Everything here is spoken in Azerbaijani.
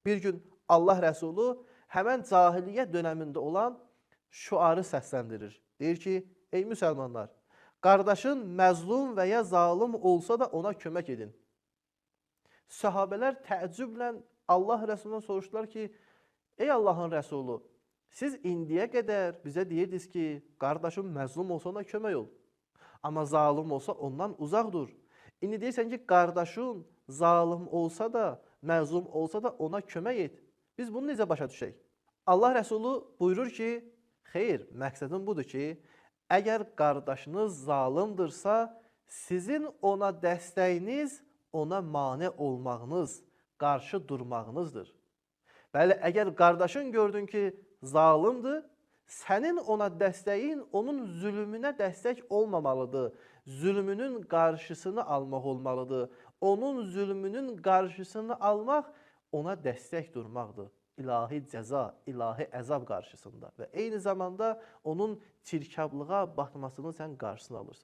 Bir gün Allah Rəsulu həmən cahiliyyə dönəmində olan şüarı səsləndirir. Deyir ki, ey müsəlmanlar, qardaşın məzlum və ya zalım olsa da ona kömək edin. Səhabələr təəccüblə Allah Rəsulundan soruşdular ki, ey Allahın Rəsulu, siz indiyə qədər bizə deyirdiniz ki, qardaşın məzlum olsa ona kömək ol. Amma zalım olsa ondan uzaq dur. İndi deyirsən ki, qardaşın zalım olsa da, məzlum olsa da ona kömək et. Biz bunu necə başa düşək? Allah Rəsulu buyurur ki, xeyr, məqsədim budur ki, əgər qardaşınız zalımdırsa, sizin ona dəstəyiniz ona mane olmağınız, qarşı durmağınızdır. Bəli, əgər qardaşın gördün ki, zalımdır, sənin ona dəstəyin onun zülmünə dəstək olmamalıdır. Zülmünün qarşısını almaq olmalıdır. Onun zülmünün qarşısını almaq ona dəstək durmaqdır. İlahi cəza, ilahi əzab qarşısında və eyni zamanda onun çirkablığa batmasının sən qarşısını alırsan.